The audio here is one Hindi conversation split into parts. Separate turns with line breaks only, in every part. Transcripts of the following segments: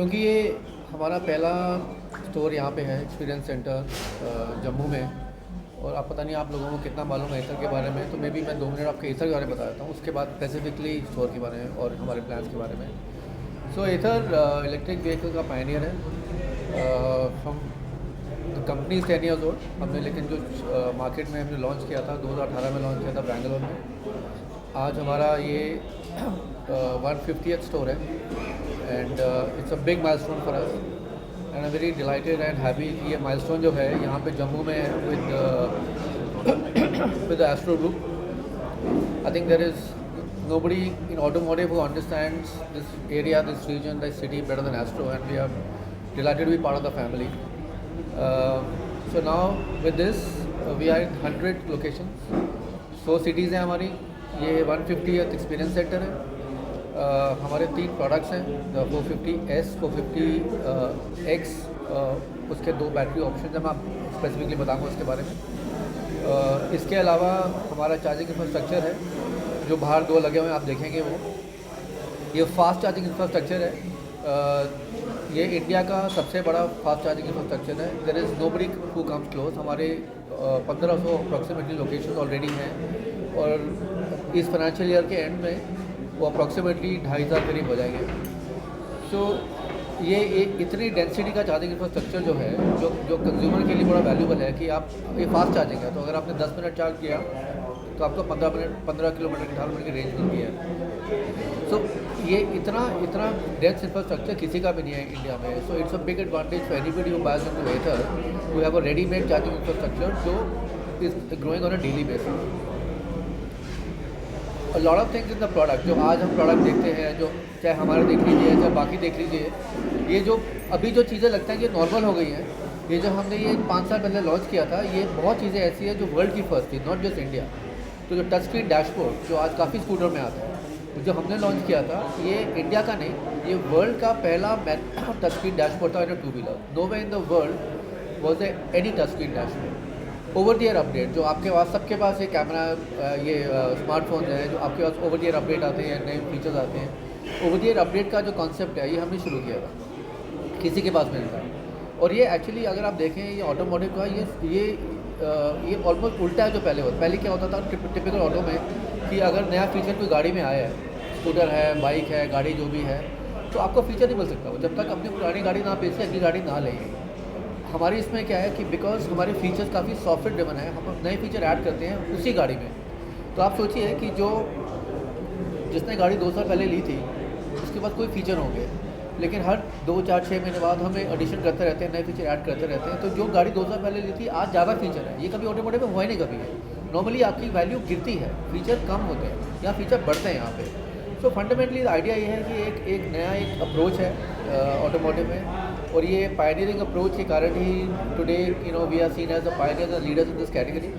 क्योंकि ये हमारा पहला स्टोर यहाँ पे है, एक्सपीरियंस सेंटर जम्मू में। और आप पता नहीं आप लोगों को कितना मालूम है एथर के बारे में, तो मे भी मैं 2 मिनट आपके एथर के बारे में बता देता हूँ, उसके बाद स्पेसिफिकली स्टोर के बारे में और हमारे प्लान्स के बारे में। सो एथर इलेक्ट्रिक व्हीकल का पायनियर है। हम कंपनी 10 ईयर्स ओल्ड हमने, लेकिन जो मार्केट में हमने लॉन्च किया था 2018 में लॉन्च किया था बेंगलोर में। आज हमारा ये 150th स्टोर है and it's a big milestone for us and I very delighted and happy कि ये माइलस्टोन जो है यहाँ पे जम्मू में है with Astro group. I think there is nobody in automotive who understands this area, this region, this city better than Astro, and we are delighted to be part of the family. So now with this we are in 100 locations, 100 cities हैं हमारी। ये 150th एक्सपीरियंस सेंटर है। हमारे 3 प्रोडक्ट्स हैं, 450S, 450X, उसके 2 बैटरी ऑप्शन हैं, मैं आप स्पेसिफिकली बताऊँगा उसके बारे में। इसके अलावा हमारा चार्जिंग इंफ्रास्ट्रक्चर है जो बाहर 2 लगे हुए हैं, आप देखेंगे वो ये फास्ट चार्जिंग इंफ्रास्ट्रक्चर है। ये इंडिया का सबसे बड़ा फास्ट चार्जिंग इंफ्रास्ट्रक्चर है। There is nobody who comes close. हमारे 1500 अप्रॉक्सीमेटली लोकेशन ऑलरेडी हैं और इस फाइनेंशियल ईयर के एंड में वो अप्रॉक्सीमेटली 2500 करीब हो जाएंगे। सो ये एक इतनी डेंसिटी का चार्जिंग इंफ्रास्ट्रक्चर जो है, जो कंज्यूमर के लिए बड़ा वैल्यूबल है कि आप ये फास्ट चार्जिंग है, तो अगर आपने 10 मिनट चार्ज किया तो आपको 15 किलोमीटर 18 मिनट की रेंज मिलती है। सो ये इतना डेंस इंफ्रास्ट्रक्चर किसी का भी नहीं है इंडिया में। So it's a big advantage for anybody who buys into Ather to have a readymade charging infrastructure जो is growing on a daily basis. A lot of things in the product, जो आज हम प्रोडक्ट देखते हैं, जो चाहे हमारे देख लीजिए चाहे बाकी देख लीजिए, ये जो अभी जो चीज़ें लगता है कि नॉर्मल हो गई हैं, ये जो हमने ये 5 साल पहले लॉन्च किया था, ये बहुत चीज़ें ऐसी है जो वर्ल्ड की फर्स्ट थी, नॉट जस्ट इंडिया। तो जो टच स्क्रीन डैशबोर्ड जो आज काफ़ी स्कूटर में आता है, जो हमने लॉन्च किया था, ये इंडिया का नहीं, ये वर्ल्ड का पहला टच स्क्रीन डैशबोर्ड था इन 2-व्हीलर। No way in the world was any touch screen dashboard. Over the year update जो आपके पास, सबके पास ये कैमरा, ये स्मार्टफोन है जो आपके पास ओवर द ईयर अपडेट आते हैं, नए फीचर्स आते हैं। ओवर द ईयर अपडेट का जो कॉन्सेप्ट है ये हमने शुरू किया था, किसी के पास नहीं था। और ये एक्चुअली अगर आप देखें ये ऑटोमोटिव का ये ऑलमोस्ट उल्टा है जो पहले होता। पहले क्या होता था टिपिकल ऑटो में कि अगर नया फीचर कोई गाड़ी में आया है, स्कूटर है, बाइक है, गाड़ी जो भी है, तो आपको फीचर नहीं मिल सकता वो जब तक अपनी पुरानी गाड़ी ना बेचे, अगली गाड़ी ना लें। हमारी इसमें क्या है कि बिकॉज हमारे फीचर्स काफ़ी सॉफ्टवेयर ड्रिवन है, हम नए फीचर ऐड करते हैं उसी गाड़ी में। तो आप सोचिए कि जो जिसने गाड़ी 2 साल पहले ली थी उसके बाद कोई फीचर होंगे, लेकिन हर 2, 4, 6 महीने बाद हमें एडिशन करते रहते हैं, नए फीचर ऐड करते रहते हैं। तो जो गाड़ी 2 साल पहले ली थी आज ज़्यादा फीचर है, ये कभी ऑटोमोटिव में हुआ ही नहीं कभी है। नॉर्मली आपकी वैल्यू गिरती है, फीचर कम होते हैं या फीचर बढ़ते हैं यहाँ पे। सो फंडामेंटली आइडिया ये है कि एक नया अप्रोच है ऑटोमोटिव में, और ये पायनियरिंग अप्रोच के कारण ही today we are seen as the pioneers and leaders in this category,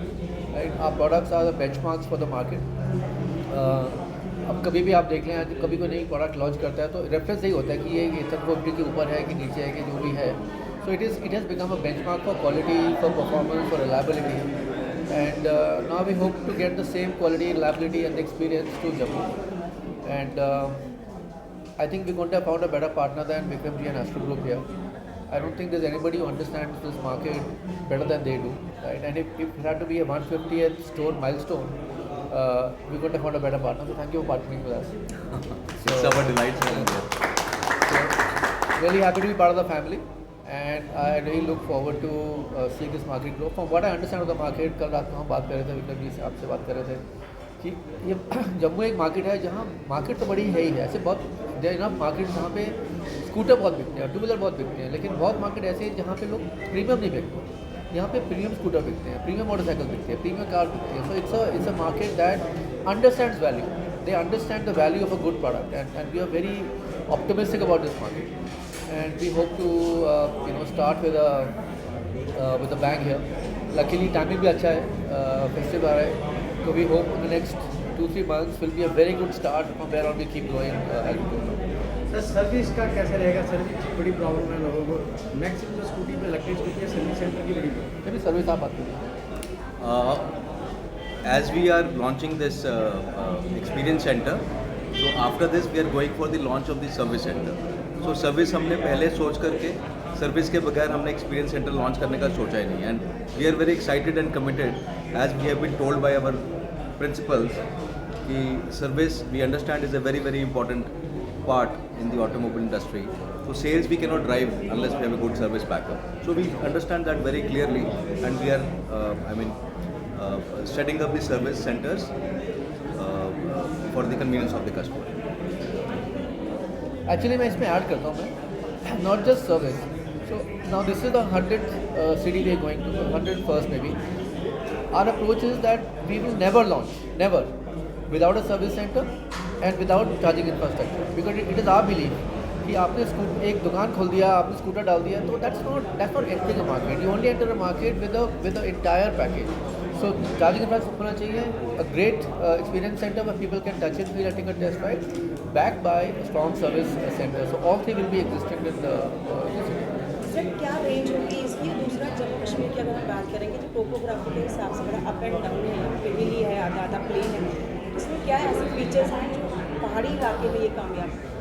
right. Our products are the benchmarks for the market. अब कभी भी आप देख लें, कभी कोई नई प्रोडक्ट लॉन्च करता है तो रेफरेंस यही होता है कि ये 50 के ऊपर है कि नीचे है कि जो भी है। So it has become a benchmark for quality, for performance, for reliability, and now we hope to get the same quality, reliability and experience to Jammu. And I think we're going to have found a better partner than Vikram Ji and Astro Group here. I don't think there's anybody who understands this market better than they do, right? And if it had to be a 150th store milestone, we're going to have found a better partner. So thank you for partnering with us.
It's our delight to be here.
So really happy to be part of the family, and I really look forward to seeing this market grow. From what I understand of the market, कल रात में हम बात कर रहे थे, विक्रम जी से आपसे बात कर रहे थे कि ये जम्मू एक मार्केट है जहाँ मार्केट तो बड़ी है ही है, ऐसे बहुत देर ना मार्केट जहाँ पे स्कूटर बहुत बिकते हैं, 2-व्हीलर बहुत बिकते हैं, लेकिन बहुत मार्केट ऐसे हैं जहाँ पे लोग प्रीमियम नहीं बिकते। यहाँ पे प्रीमियम स्कूटर बिकते हैं, प्रीमियम मोटरसाइकिल बिकते हैं, प्रीमियम कार बिकती है। So it's a market that understands value, they understand the value of a good product, and we are very optimistic about this market, and we hope to start with a bang here. Luckily timing भी अच्छा है, फेस्टिव आ रहा है, so we hope in the next 2-3 months will be a very good start from where on we keep growing as we go.
Sir service का कैसे रहेगा? सर्विस बड़ी प्रॉब्लम है लोगों को, मैक्सिमम जो स्कूटी पे इलेक्ट्रिक स्कूटी है, सर्विस सेंटर की बड़ी प्रॉब्लम।
अभी सर्विस आप बात करिए।
As we are launching this experience center, So after this we are going for the launch of the service center. So service हमने पहले सोच करके सर्विस के बगैर हमने एक्सपीरियंस सेंटर लॉन्च करने का सोचा ही नहीं, and we are very excited and committed as we have been told by our principals कि service we understand is a very very important part in the automobile industry. So sales we cannot drive unless we have a good service backup. So we understand that very clearly, and we are setting up the service centers for the convenience of the customer.
Actually मैं इसमें ऐड करता हूँ मैं not just service. So now this is the 100th city we are going to, 101st maybe. Our approach is that we will never launch, never, without a service center and without charging infrastructure, because it is our belief कि आपने एक दुकान खोल दिया, आपने स्कूटर डाल दिया, तो that's not entering a market. You only enter a market with the entire package. So charging infrastructure होना चाहिए, a great experience center where people can touch it while taking a test ride, backed by a strong service center. So all three will be existing in the city.
Sir क्या रेंज होगी इसकी? दूसरा जम्मू कश्मीर की अगर हम बात करेंगे तो टोपोग्राफी के हिसाब से बड़ा अप एंड डाउन है, यहाँ पे हिली है, आधा आधा प्लेन है. इसमें क्या ऐसे फीचर्स हैं जो पहाड़ी इलाके में ये कामयाब है?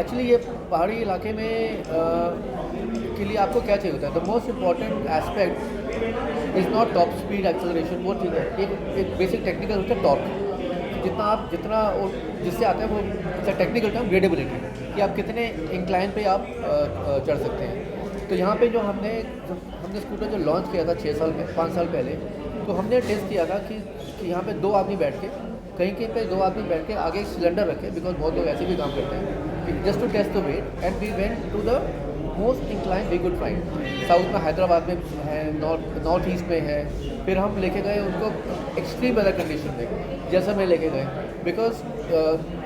एक्चुअली ये पहाड़ी इलाके में के लिए आपको क्या चाहिए होता है? The most important aspect is not top speed acceleration, वो चीज़ है. एक बेसिक टेक्निकल होता है टॉर्क, जितना और जिससे आता है वो अच्छा टेक्निकल टर्म ग्रेडेबिलिटी, कि आप कितने इंक्लाइन पे आप चढ़ सकते हैं. तो यहाँ पे जो हमने स्कूटर जो लॉन्च किया था 5 साल पहले, तो हमने टेस्ट किया था कि यहाँ पे 2 आदमी बैठ के कहीं पे 2 आदमी बैठ के आगे एक सिलेंडर रखे, बिकॉज बहुत लोग ऐसे भी काम करते हैं, just to test the weight. And we went to the most incline we could find. South में हैदराबाद में है, नॉर्थ ईस्ट में है. फिर हम लेके गए उनको एक्सट्रीम वेदर कंडीशन में, जैसलमेर लेके गए, बिकॉज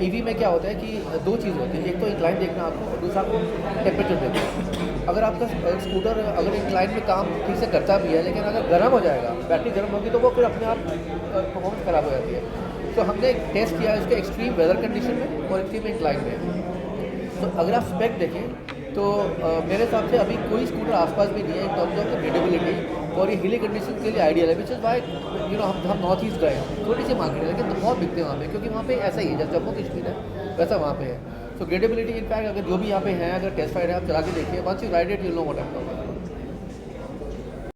ईवी में क्या होता है कि 2 चीज़ होती है. एक तो इंक्लाइन देखना आपको, और दूसरा आपको टेम्परेचर देखना. अगर आपका स्कूटर अगर इंक्लाइन में काम ठीक से करता भी है, लेकिन अगर गर्म हो जाएगा, बैटरी गर्म होगी, तो वो फिर अपने आप परफॉर्मेंस ख़राब हो जाती है. तो हमने टेस्ट किया इसके एक्सट्रीम वेदर कंडीशन में और एक्सट्रीम इंक्लाइन में. तो अगर आप स्पेक देखें तो मेरे हिसाब से अभी कोई स्कूटर आसपास भी नहीं है इन टर्म्स ऑफ ग्रेडेबिलिटी, और ये हिली कंडीशन के लिए आइडियल है. विच इज़ वाई हम नॉर्थ ईस्ट गए, छोटी सी मार्केट है लेकिन बहुत बिकते हैं वहाँ पे, क्योंकि वहाँ पे ऐसा ही है जैसे जम्मू कश्मीर है वैसा वहाँ पे है. सो ग्रेडेबिलिटी इनफैक्ट अगर जो भी यहाँ पे हैं, अगर टेस्ट राइड है आप चला के देखिए, once you ride it you know what I am talking.